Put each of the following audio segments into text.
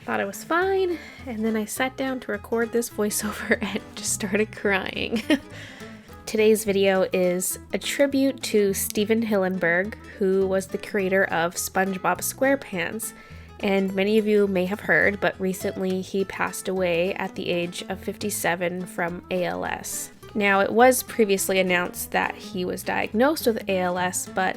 thought it was fine, and then I sat down to record this voiceover and just started crying. Today's video is a tribute to Steven Hillenburg, who was the creator of Spongebob SquarePants. And many of you may have heard, but recently he passed away at the age of 57 from ALS. Now, it was previously announced that he was diagnosed with ALS, but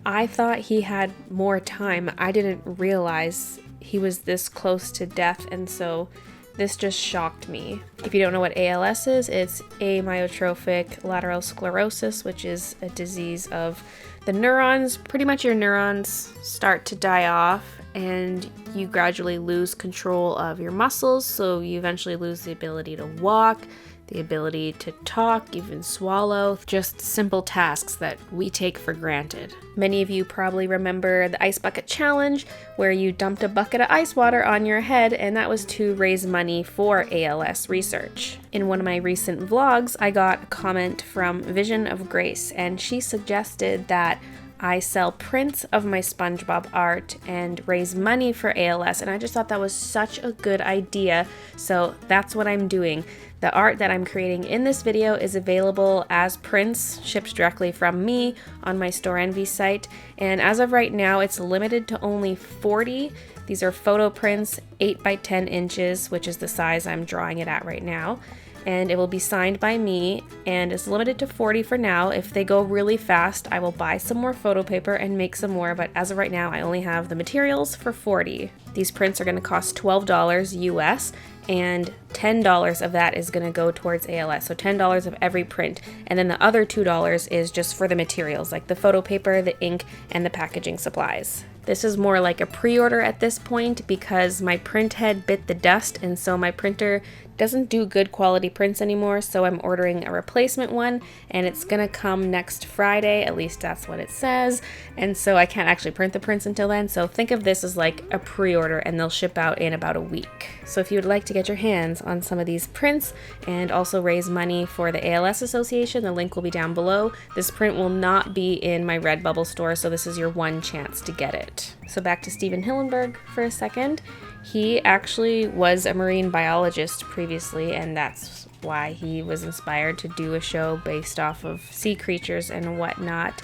I thought he had more time. I didn't realize he was this close to death, and so this just shocked me. If you don't know what ALS is, it's amyotrophic lateral sclerosis, which is a disease of the neurons. Pretty much your neurons start to die off and you gradually lose control of your muscles, so you eventually lose the ability to walk, the ability to talk, even swallow, just simple tasks that we take for granted. Many of you probably remember the Ice Bucket Challenge, where you dumped a bucket of ice water on your head, and that was to raise money for ALS research. In one of my recent vlogs, I got a comment from Vision of Grace, and she suggested that I sell prints of my SpongeBob art and raise money for ALS, and I just thought that was such a good idea, so that's what I'm doing. The art that I'm creating in this video is available as prints shipped directly from me on my Store Envy site, and as of right now it's limited to only 40. These are photo prints, 8 by 10 inches, which is the size I'm drawing it at right now. And it will be signed by me, and it's limited to 40 for now. If they go really fast, I will buy some more photo paper and make some more, but as of right now, I only have the materials for 40. These prints are going to cost $12 US, and $10 of that is going to go towards ALS, so $10 of every print, and then the other $2 is just for the materials, like the photo paper, the ink, and the packaging supplies. This is more like a pre-order at this point because my print head bit the dust, and so my printer doesn't do good quality prints anymore, so I'm ordering a replacement one, and it's gonna come next Friday, at least that's what it says, and so I can't actually print the prints until then, so think of this as like a pre-order, and they'll ship out in about a week. So if you would like to get your hands on some of these prints and also raise money for the ALS Association, the link will be down below. This print will not be in my Redbubble store, so this is your one chance to get it. So back to Steven Hillenburg for a second. He actually was a marine biologist previously, and that's why he was inspired to do a show based off of sea creatures and whatnot.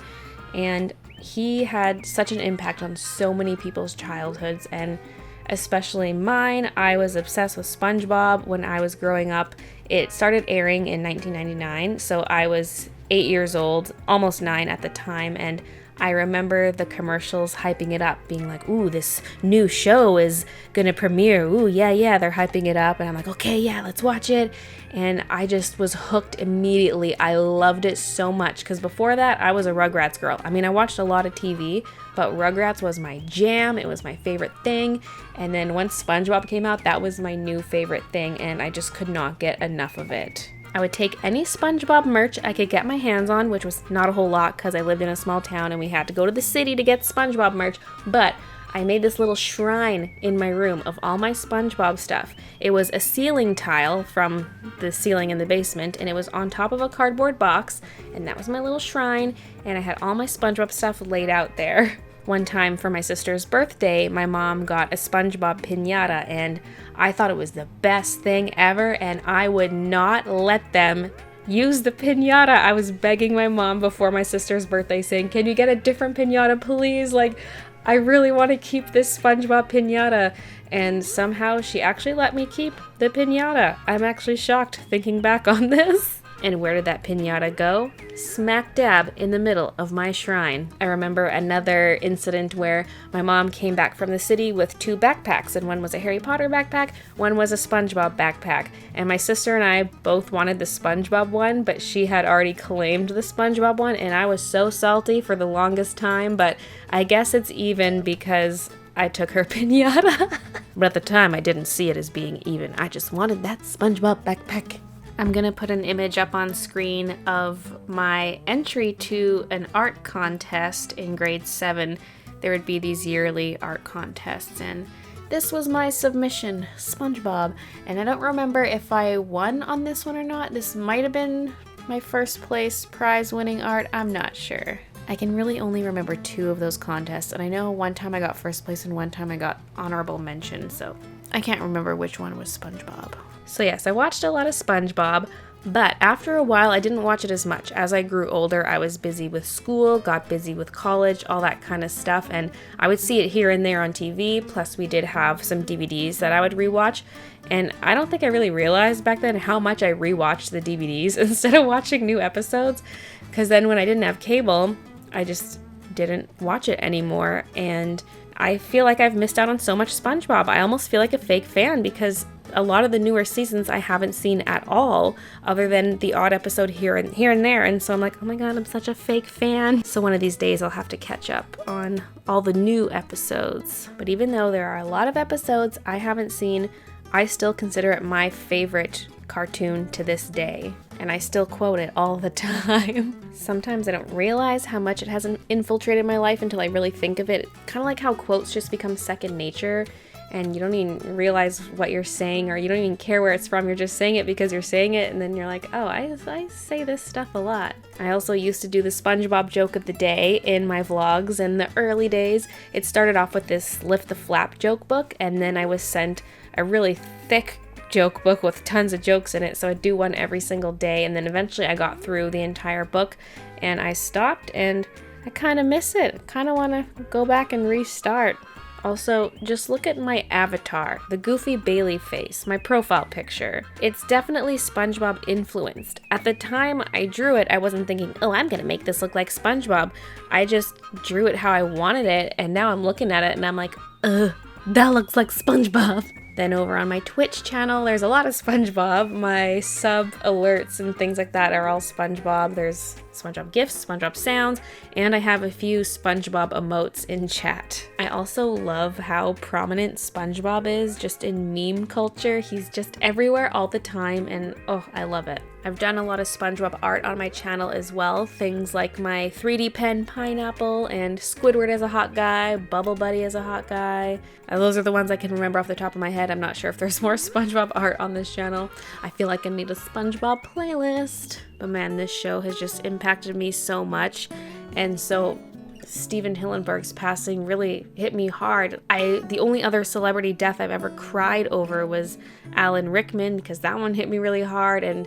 And he had such an impact on so many people's childhoods, and especially mine. I was obsessed with SpongeBob when I was growing up. It started airing in 1999, so I was 8 years old, almost 9 at the time, and I remember the commercials hyping it up, being like, ooh, this new show is gonna premiere. Ooh, yeah, they're hyping it up. And I'm like, okay, yeah, let's watch it. And I just was hooked immediately. I loved it so much because before that, I was a Rugrats girl. I mean, I watched a lot of TV, but Rugrats was my jam. It was my favorite thing. And then once SpongeBob came out, that was my new favorite thing, and I just could not get enough of it. I would take any SpongeBob merch I could get my hands on, which was not a whole lot because I lived in a small town and we had to go to the city to get SpongeBob merch, but I made this little shrine in my room of all my SpongeBob stuff. It was a ceiling tile from the ceiling in the basement, and it was on top of a cardboard box, and that was my little shrine, and I had all my SpongeBob stuff laid out there. One time for my sister's birthday, my mom got a SpongeBob piñata, and I thought it was the best thing ever, and I would not let them use the piñata. I was begging my mom before my sister's birthday saying, can you get a different piñata, please? Like, I really want to keep this SpongeBob piñata. And somehow she actually let me keep the piñata. I'm actually shocked thinking back on this. And where did that piñata go? Smack dab in the middle of my shrine. I remember another incident where my mom came back from the city with 2 backpacks, and one was a Harry Potter backpack, one was a SpongeBob backpack. And my sister and I both wanted the SpongeBob one, but she had already claimed the SpongeBob one, and I was so salty for the longest time, but I guess it's even because I took her piñata. But at the time, I didn't see it as being even. I just wanted that SpongeBob backpack. I'm gonna put an image up on screen of my entry to an art contest in grade 7. There would be these yearly art contests, and this was my submission, SpongeBob. And I don't remember if I won on this one or not. This might have been my first place prize winning art. I'm not sure. I can really only remember 2 of those contests, and I know one time I got first place and one time I got honorable mention, so I can't remember which one was SpongeBob. So yes, I watched a lot of SpongeBob, but after a while I didn't watch it as much. As I grew older, I was busy with school, got busy with college, all that kind of stuff, and I would see it here and there on TV, plus we did have some DVDs that I would rewatch, and I don't think I really realized back then how much I rewatched the DVDs instead of watching new episodes, because then when I didn't have cable, I just didn't watch it anymore, and I feel like I've missed out on so much SpongeBob. I almost feel like a fake fan because a lot of the newer seasons I haven't seen at all, other than the odd episode here and there. And so I'm like, oh my god, I'm such a fake fan. So one of these days I'll have to catch up on all the new episodes. But even though there are a lot of episodes I haven't seen, I still consider it my favorite cartoon to this day. And I still quote it all the time. Sometimes I don't realize how much it has infiltrated my life until I really think of it. Kind of like how quotes just become second nature, and you don't even realize what you're saying, or you don't even care where it's from. You're just saying it because you're saying it, and then you're like, oh, I say this stuff a lot. I also used to do the SpongeBob joke of the day in my vlogs in the early days. It started off with this Lift the Flap joke book, and then I was sent a really thick joke book with tons of jokes in it, so I'd do one every single day, and then eventually I got through the entire book and I stopped, and I kind of miss it. I kind of want to go back and restart. Also, just look at my avatar, the goofy Baylee face, my profile picture. It's definitely SpongeBob influenced. At the time I drew it, I wasn't thinking, oh, I'm gonna make this look like SpongeBob. I just drew it how I wanted it, and now I'm looking at it and I'm like, that looks like SpongeBob. Then over on my Twitch channel, there's a lot of SpongeBob. My sub alerts and things like that are all SpongeBob. There's SpongeBob GIFs, SpongeBob sounds, and I have a few SpongeBob emotes in chat. I also love how prominent SpongeBob is just in meme culture. He's just everywhere all the time, and oh, I love it. I've done a lot of SpongeBob art on my channel as well. Things like my 3D pen pineapple and Squidward as a hot guy, Bubble Buddy as a hot guy. Those are the ones I can remember off the top of my head. I'm not sure if there's more SpongeBob art on this channel. I feel like I need a SpongeBob playlist. But man, this show has just impacted me so much. And so Stephen Hillenburg's passing really hit me hard. The only other celebrity death I've ever cried over was Alan Rickman, because that one hit me really hard. And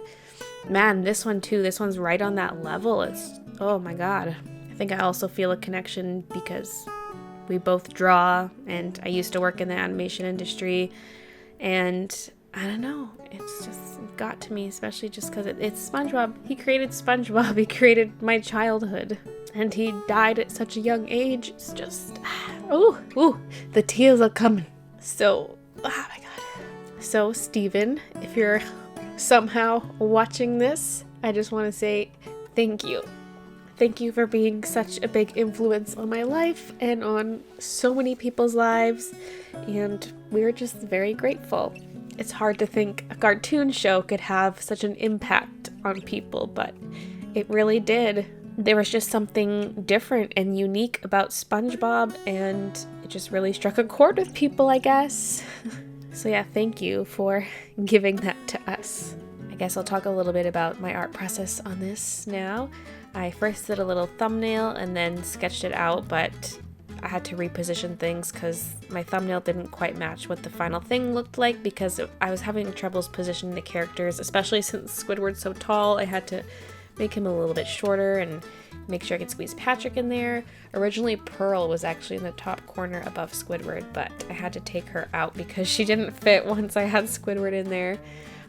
man, this one too, this one's right on that level. It's, oh my god. I think I also feel a connection because we both draw, and I used to work in the animation industry, and I don't know, it's just got to me, especially just because it's SpongeBob. He created SpongeBob, he created my childhood, and he died at such a young age. It's just, ooh, the tears are coming. So, oh my god. So Steven, if you're somehow watching this, I just want to say thank you. Thank you for being such a big influence on my life and on so many people's lives, and we're just very grateful. It's hard to think a cartoon show could have such an impact on people, but it really did. There was just something different and unique about SpongeBob, and it just really struck a chord with people, I guess. So yeah, thank you for giving that to us. I guess I'll talk a little bit about my art process on this now. I first did a little thumbnail and then sketched it out, but I had to reposition things because my thumbnail didn't quite match what the final thing looked like, because I was having troubles positioning the characters, especially since Squidward's so tall. I had to make him a little bit shorter and make sure I could squeeze Patrick in there. Originally, Pearl was actually in the top corner above Squidward, but I had to take her out because she didn't fit once I had Squidward in there.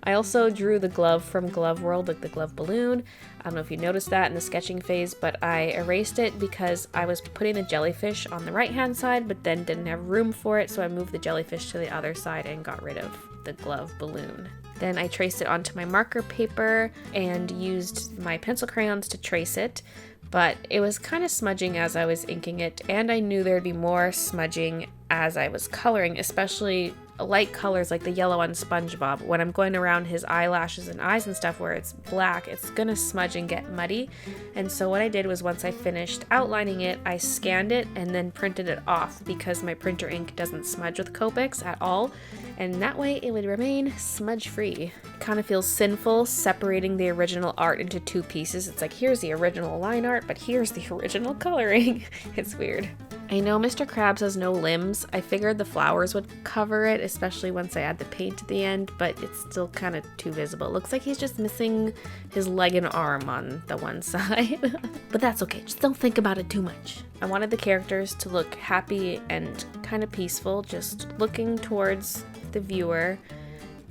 I also drew the glove from Glove World, like the glove balloon. I don't know if you noticed that in the sketching phase, but I erased it because I was putting the jellyfish on the right-hand side, but then didn't have room for it, so I moved the jellyfish to the other side and got rid of the glove balloon. Then I traced it onto my marker paper and used my pencil crayons to trace it, but it was kind of smudging as I was inking it, and I knew there'd be more smudging as I was coloring, especially light colors like the yellow on SpongeBob. When I'm going around his eyelashes and eyes and stuff where it's black, it's gonna smudge and get muddy. And so what I did was, once I finished outlining it, I scanned it and then printed it off, because my printer ink doesn't smudge with Copics at all, and that way it would remain smudge free. It kind of feels sinful separating the original art into two pieces. It's like, here's the original line art, but here's the original coloring. It's weird. I know Mr. Krabs has no limbs. I figured the flowers would cover it, especially once I add the paint at the end, but it's still kind of too visible. It looks like he's just missing his leg and arm on the one side. But that's okay, just don't think about it too much. I wanted the characters to look happy and kind of peaceful, just looking towards the viewer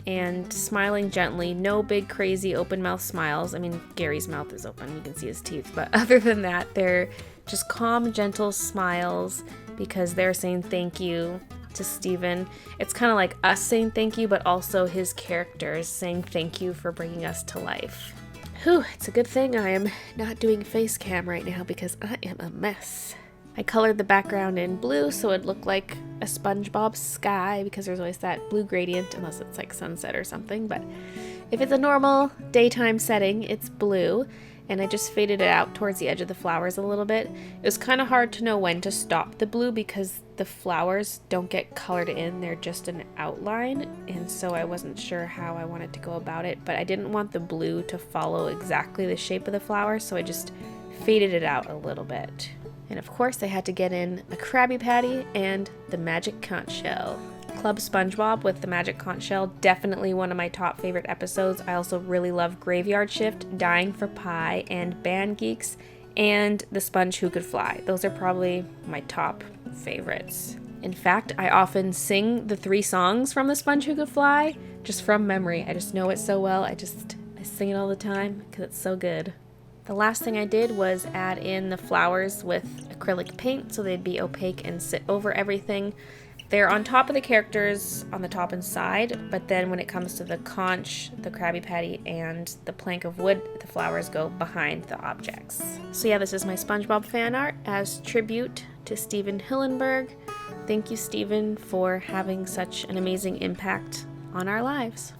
and smiling gently. No big crazy open mouth smiles. I mean, Gary's mouth is open, you can see his teeth, but other than that, they're just calm, gentle smiles because they're saying thank you to Steven. It's kind of like us saying thank you, but also his characters saying thank you for bringing us to life. Whew, it's a good thing I am not doing face cam right now because I am a mess. I colored the background in blue so it looked like a Spongebob sky because there's always that blue gradient unless it's like sunset or something, but if it's a normal daytime setting, it's blue. And I just faded it out towards the edge of the flowers a little bit. It was kind of hard to know when to stop the blue because the flowers don't get colored in, they're just an outline, and so I wasn't sure how I wanted to go about it, but I didn't want the blue to follow exactly the shape of the flower, so I just faded it out a little bit. And of course I had to get in a Krabby Patty and the magic conch shell. Club Spongebob with the magic conch shell, definitely one of my top favorite episodes. I also really love Graveyard Shift, Dying for Pie, and Band Geeks, and The Sponge Who Could Fly. Those are probably my top favorites. In fact, I often sing the 3 songs from The Sponge Who Could Fly just from memory. I just know it so well. I sing it all the time because it's so good. The last thing I did was add in the flowers with acrylic paint so they'd be opaque and sit over everything. They're on top of the characters on the top and side, but then when it comes to the conch, the Krabby Patty, and the plank of wood, the flowers go behind the objects. So yeah, this is my SpongeBob fan art as tribute to Steven Hillenburg. Thank you, Steven, for having such an amazing impact on our lives.